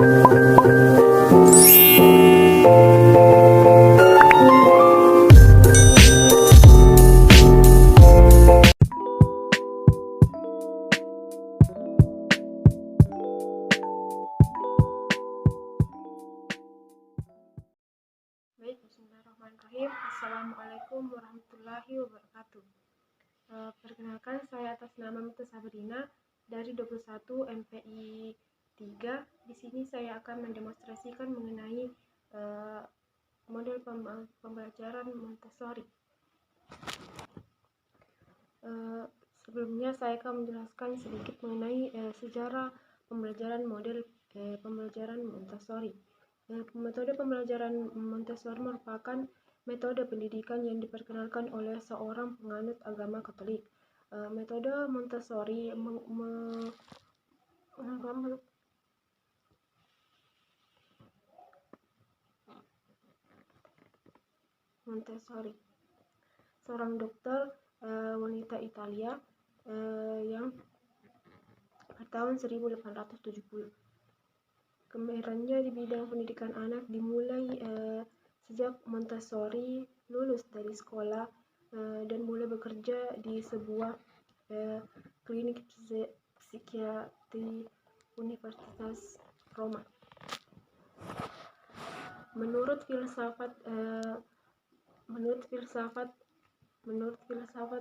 Baik, bismillahirrahmanirrahim. Assalamualaikum warahmatullahi wabarakatuh. Perkenalkan, saya atas nama Mita Sabrina dari 21 MPI 3. Di sini saya akan mendemonstrasikan mengenai model pembelajaran Montessori. Sebelumnya saya akan menjelaskan sedikit mengenai sejarah pembelajaran model pembelajaran Montessori. Metode pembelajaran Montessori merupakan metode pendidikan yang diperkenalkan oleh seorang penganut agama Katolik. Metode Montessori seorang dokter wanita Italia yang tahun 1870. Kemahirannya di bidang pendidikan anak dimulai sejak Montessori lulus dari sekolah dan mulai bekerja di sebuah klinik psikiatri Universitas Roma. Menurut filsafat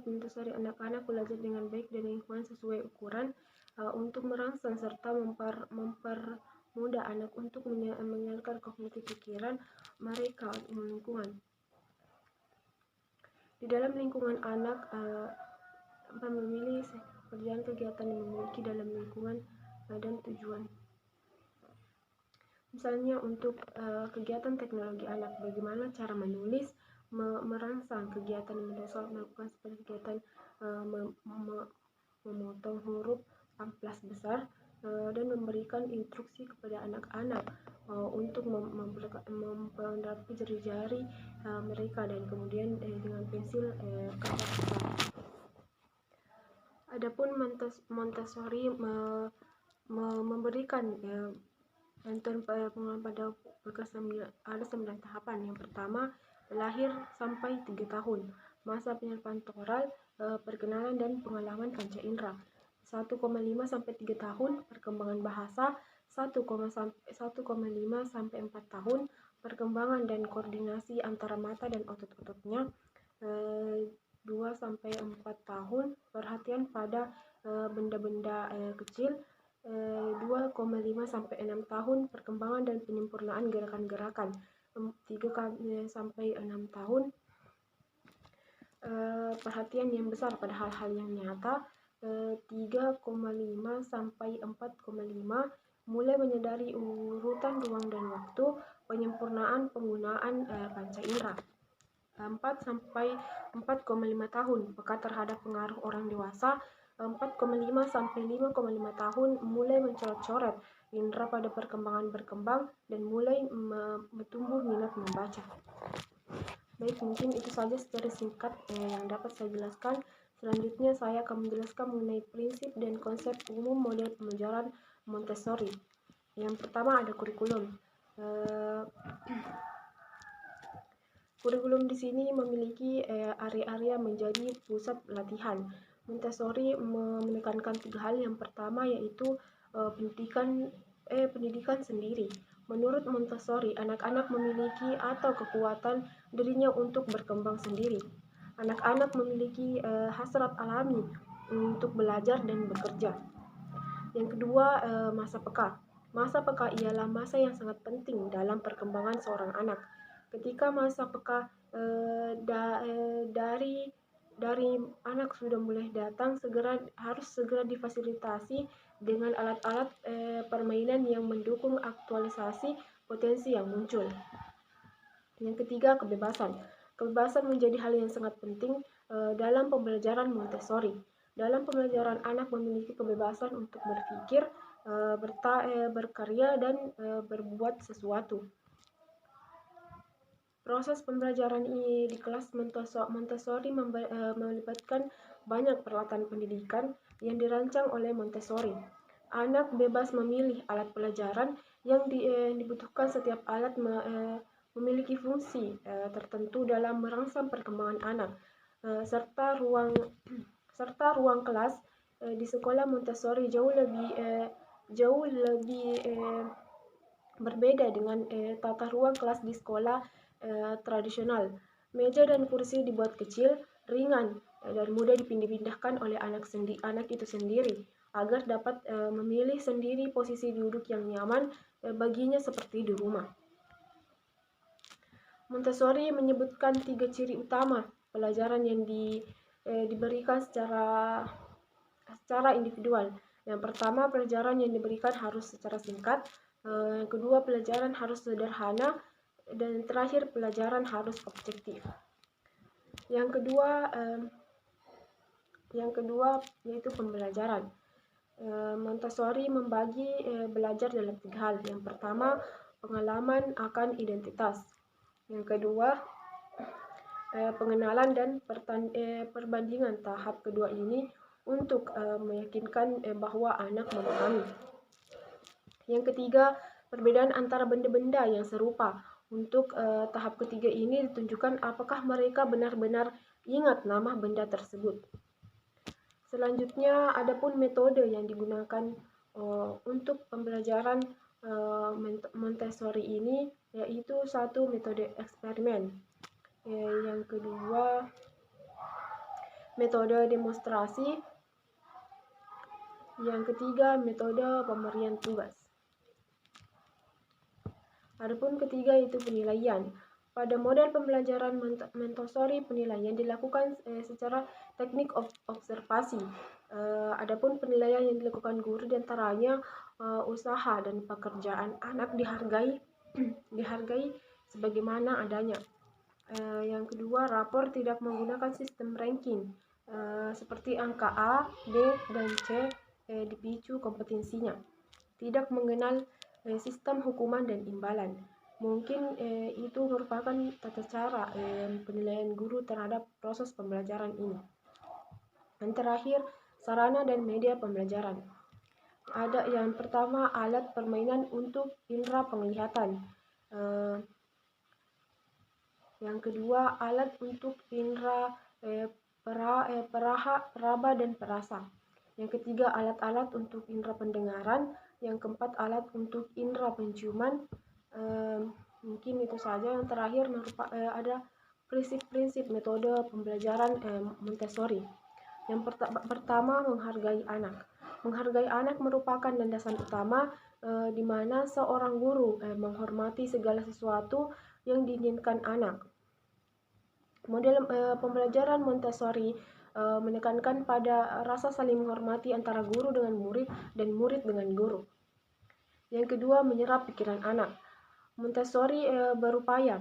Montessori, anak-anak belajar dengan baik dan lingkungan sesuai ukuran untuk merangsang serta mempermudah anak untuk menyalurkan kognitif pikiran mereka di lingkungan. Di dalam lingkungan, anak memilih pekerjaan kegiatan yang memiliki dalam lingkungan dan tujuan. Misalnya untuk kegiatan teknologi anak, bagaimana cara menulis, merangsang kegiatan Montessori melakukan seperti kegiatan memotong huruf amplas besar dan memberikan instruksi kepada anak-anak untuk memperbaiki jari-jari mereka dan kemudian dengan pensil kertas besar. Adapun Montessori memberikan bantuan pengembangan pada ada 9 tahapan. Yang pertama, lahir sampai 3 tahun, masa penyerapan oral, perkenalan dan pengalaman panca indera. 1,5 sampai 3 tahun, perkembangan bahasa. 1,5 sampai 4 tahun, perkembangan dan koordinasi antara mata dan otot-ototnya. 2 sampai 4 tahun, perhatian pada benda-benda kecil. 2,5 sampai 6 tahun, perkembangan dan penyempurnaan gerakan-gerakan. 3 sampai 6 tahun, perhatian yang besar pada hal-hal yang nyata. 3,5 sampai 4,5, mulai menyadari urutan ruang dan waktu, penyempurnaan penggunaan panca indera. 4 sampai 4,5 tahun, peka terhadap pengaruh orang dewasa. 4,5 sampai 5,5 tahun, mulai mencoret-coret indera pada perkembangan berkembang dan mulai tumbuh minat membaca. Baik, mungkin itu saja secara singkat yang dapat saya jelaskan. Selanjutnya saya akan menjelaskan mengenai prinsip dan konsep umum model pembelajaran Montessori. Yang pertama ada kurikulum. Kurikulum di sini memiliki area-area menjadi pusat latihan. Montessori menekankan 3 hal. Yang pertama yaitu pendidikan sendiri. Menurut Montessori, anak-anak memiliki atau kekuatan dirinya untuk berkembang sendiri. Anak-anak memiliki hasrat alami untuk belajar dan bekerja. Yang kedua, masa peka. Masa peka ialah masa yang sangat penting dalam perkembangan seorang anak. Ketika masa peka dari anak sudah mulai datang, harus segera difasilitasi dengan alat-alat permainan yang mendukung aktualisasi potensi yang muncul. Yang ketiga, kebebasan. Kebebasan menjadi hal yang sangat penting dalam pembelajaran Montessori. Dalam pembelajaran, anak memiliki kebebasan untuk berpikir, berkarya, dan berbuat sesuatu. Proses pembelajaran ini di kelas Montessori melibatkan banyak peralatan pendidikan yang dirancang oleh Montessori. Anak bebas memilih alat pelajaran yang dibutuhkan. Setiap alat memiliki fungsi tertentu dalam merangsang perkembangan anak, serta ruang kelas di sekolah Montessori jauh lebih berbeda dengan tata ruang kelas di sekolah tradisional. Meja dan kursi dibuat kecil, ringan, dan mudah dipindah-pindahkan oleh anak itu sendiri agar dapat memilih sendiri posisi duduk yang nyaman baginya seperti di rumah. Montessori menyebutkan 3 ciri utama pelajaran yang diberikan secara individual. Yang pertama, pelajaran yang diberikan harus secara singkat. Yang kedua, pelajaran harus sederhana. Dan terakhir, pelajaran harus objektif. Yang kedua yaitu pembelajaran. Montessori membagi belajar dalam 3 hal. Yang pertama, pengalaman akan identitas. Yang kedua, pengenalan dan perbandingan. Tahap kedua ini untuk meyakinkan bahwa anak memahami. Yang ketiga, perbedaan antara benda-benda yang serupa. Untuk tahap ketiga ini ditunjukkan apakah mereka benar-benar ingat nama benda tersebut. Selanjutnya, adapun metode yang digunakan untuk pembelajaran Montessori ini, yaitu satu, metode eksperimen. Yang kedua, metode demonstrasi. Yang ketiga, metode pemberian tugas. Adapun ketiga itu penilaian. Pada model pembelajaran Montessori, penilaian dilakukan secara teknik observasi. Adapun penilaian yang dilakukan guru diantaranya usaha dan pekerjaan anak dihargai sebagaimana adanya. Yang kedua, rapor tidak menggunakan sistem ranking seperti angka A, B, dan C dipicu kompetensinya. Tidak mengenal sistem hukuman dan imbalan. Mungkin itu merupakan tata cara penilaian guru terhadap proses pembelajaran ini. Yang terakhir, sarana dan media pembelajaran. Ada yang pertama, alat permainan untuk indera penglihatan. Yang kedua, alat untuk indera peraba dan perasa. Yang ketiga, alat-alat untuk indera pendengaran. Yang keempat, alat untuk indera penciuman. Mungkin itu saja. Yang terakhir, ada prinsip-prinsip metode pembelajaran Montessori. Yang pertama, menghargai anak. Menghargai anak merupakan landasan utama di mana seorang guru menghormati segala sesuatu yang diinginkan anak. Model pembelajaran Montessori menekankan pada rasa saling menghormati antara guru dengan murid dan murid dengan guru. Yang kedua, menyerap pikiran anak. Montessori berupaya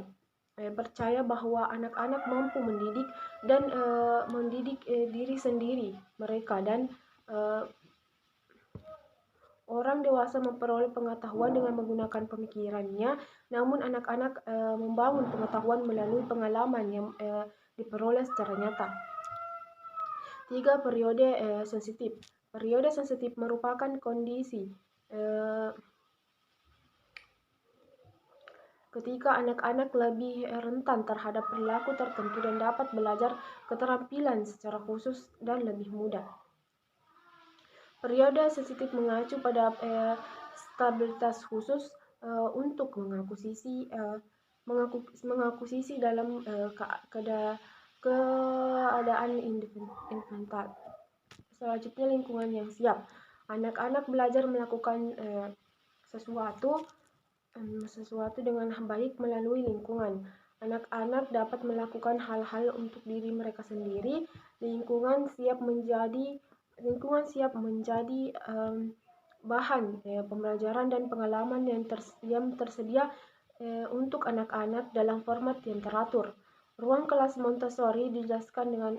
percaya bahwa anak-anak mampu mendidik dan mendidik diri sendiri mereka, dan orang dewasa memperoleh pengetahuan dengan menggunakan pemikirannya, namun anak-anak membangun pengetahuan melalui pengalaman yang diperoleh secara nyata. 3. Periode sensitif. Periode sensitif merupakan kondisi ketika anak-anak lebih rentan terhadap perilaku tertentu dan dapat belajar keterampilan secara khusus dan lebih mudah. Periode sensitif mengacu pada stabilitas khusus untuk mengakuisisi dalam keadaan infantil. Selanjutnya, lingkungan yang siap. Anak-anak belajar melakukan sesuatu dengan baik melalui lingkungan. Anak-anak dapat melakukan hal-hal untuk diri mereka sendiri. Lingkungan siap menjadi bahan pembelajaran dan pengalaman yang tersedia untuk anak-anak dalam format yang teratur. Ruang kelas Montessori dijelaskan dengan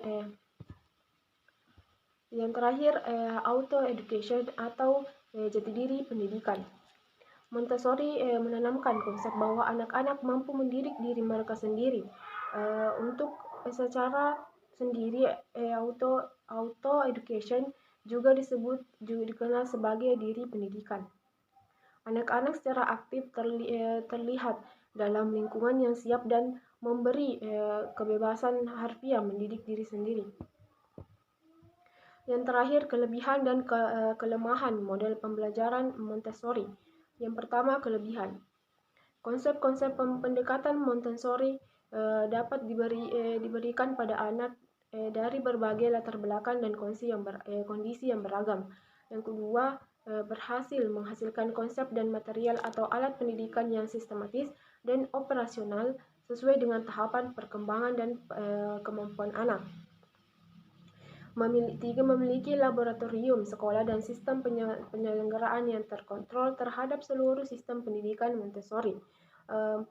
yang terakhir, auto education atau jati diri pendidikan. Montessori menanamkan konsep bahwa anak-anak mampu mendidik diri mereka sendiri untuk secara sendiri. Auto education juga dikenal sebagai diri pendidikan. Anak-anak secara aktif terlihat dalam lingkungan yang siap dan memberi kebebasan harfiah mendidik diri sendiri. Yang terakhir, kelebihan dan kelemahan model pembelajaran Montessori. Yang pertama, kelebihan. Konsep-konsep pendekatan Montessori dapat diberikan pada anak dari berbagai latar belakang dan kondisi yang beragam. Yang kedua, berhasil menghasilkan konsep dan material atau alat pendidikan yang sistematis dan operasional sesuai dengan tahapan perkembangan dan kemampuan anak. Memiliki laboratorium, sekolah, dan sistem penyelenggaraan yang terkontrol terhadap seluruh sistem pendidikan Montessori. 4.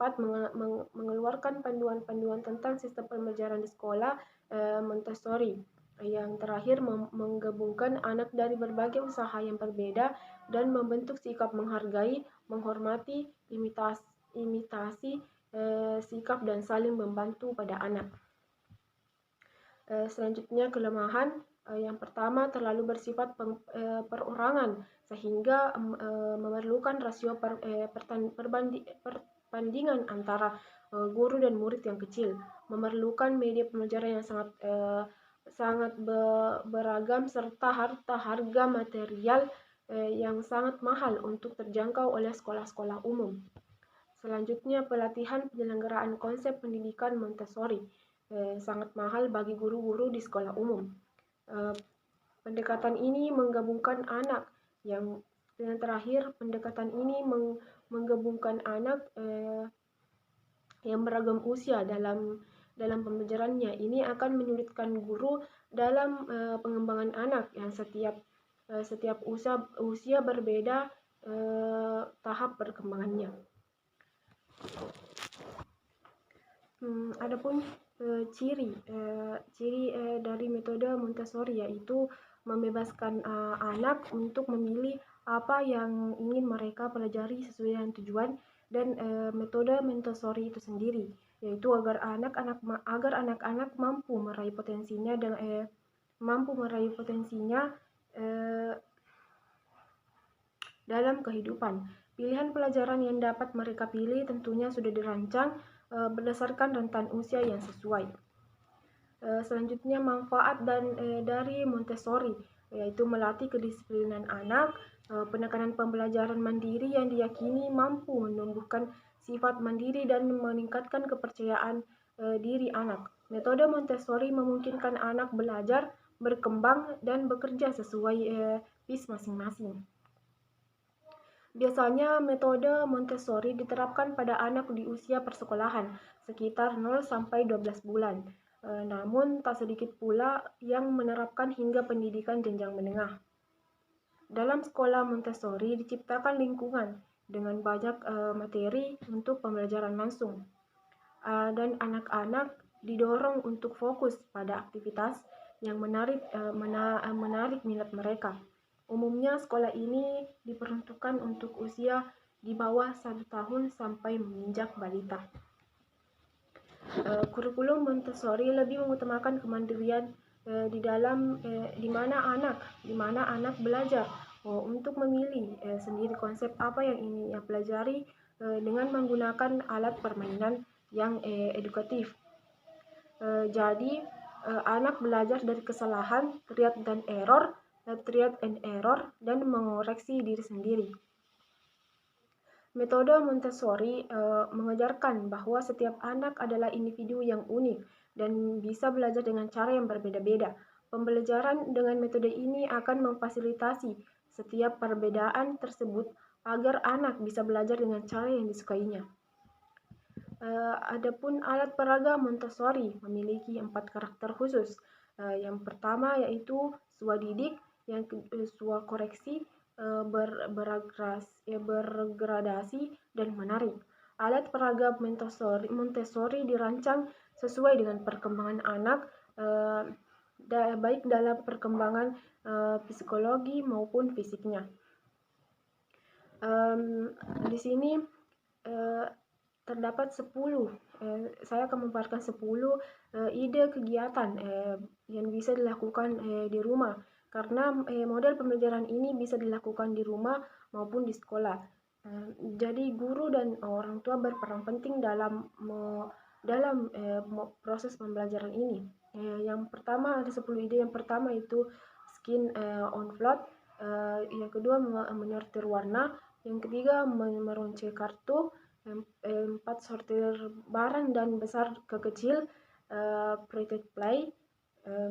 Mengeluarkan panduan-panduan tentang sistem pembelajaran di sekolah Montessori. Yang terakhir, menggabungkan anak dari berbagai usaha yang berbeda dan membentuk sikap menghargai, menghormati, imitasi sikap dan saling membantu pada anak. Selanjutnya, kelemahan. Yang pertama, terlalu bersifat perorangan sehingga memerlukan rasio perbandingan antara guru dan murid yang kecil, memerlukan media pembelajaran yang sangat beragam serta harga material yang sangat mahal untuk terjangkau oleh sekolah-sekolah umum. Selanjutnya, pelatihan penyelenggaraan konsep pendidikan Montessori sangat mahal bagi guru-guru di sekolah umum. Pendekatan ini menggabungkan anak yang terakhir, pendekatan ini menggabungkan anak yang beragam usia dalam pembelajarannya. Ini akan menyulitkan guru dalam pengembangan anak yang setiap usia berbeda tahap perkembangannya. Adapun ciri dari metode Montessori yaitu membebaskan anak untuk memilih apa yang ingin mereka pelajari sesuai dengan tujuan dan metode Montessori itu sendiri, yaitu agar anak-anak mampu meraih potensinya dalam kehidupan. Pilihan pelajaran yang dapat mereka pilih tentunya sudah dirancang berdasarkan rentan usia yang sesuai. Selanjutnya, manfaat dari Montessori yaitu melatih kedisiplinan anak, penekanan pembelajaran mandiri yang diyakini mampu menumbuhkan sifat mandiri dan meningkatkan kepercayaan diri anak. Metode Montessori memungkinkan anak belajar, berkembang, dan bekerja sesuai pace masing-masing. Biasanya metode Montessori diterapkan pada anak di usia persekolahan, sekitar 0-12 bulan. Namun tak sedikit pula yang menerapkan hingga pendidikan jenjang menengah. Dalam sekolah Montessori diciptakan lingkungan dengan banyak materi untuk pembelajaran langsung. Dan anak-anak didorong untuk fokus pada aktivitas yang menarik minat mereka. Umumnya sekolah ini diperuntukkan untuk usia di bawah 1 tahun sampai menginjak balita. Kurikulum Montessori lebih mengutamakan kemandirian di mana anak belajar untuk memilih sendiri konsep apa yang ingin ia pelajari dengan menggunakan alat permainan yang edukatif. Jadi anak belajar dari kesalahan, trial and error, dan mengoreksi diri sendiri. Metode Montessori mengajarkan bahwa setiap anak adalah individu yang unik dan bisa belajar dengan cara yang berbeda-beda. Pembelajaran dengan metode ini akan memfasilitasi setiap perbedaan tersebut agar anak bisa belajar dengan cara yang disukainya. Adapun alat peraga Montessori memiliki 4 karakter khusus. Yang pertama yaitu swadidik, yang swakoreksi, bergradasi, dan menarik. Alat peraga Montessori dirancang sesuai dengan perkembangan anak, baik dalam perkembangan psikologi maupun fisiknya. Di sini terdapat 10. Saya akan memaparkan 10 ide kegiatan yang bisa dilakukan di rumah karena model pembelajaran ini bisa dilakukan di rumah maupun di sekolah. Jadi guru dan orang tua berperan penting dalam proses pembelajaran ini. Yang pertama ada 10 ide. Yang pertama itu skin on float, yang kedua menyortir warna, yang ketiga meronce kartu, yang empat sortir barang dan besar ke kecil, pretend play,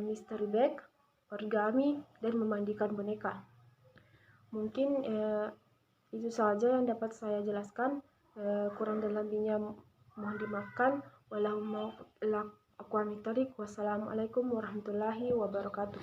mystery bag, origami, dan memandikan boneka. Mungkin itu saja yang dapat saya jelaskan. Kurang dan lebihnya mohon dimaafkan. Wassalamualaikum warahmatullahi wabarakatuh.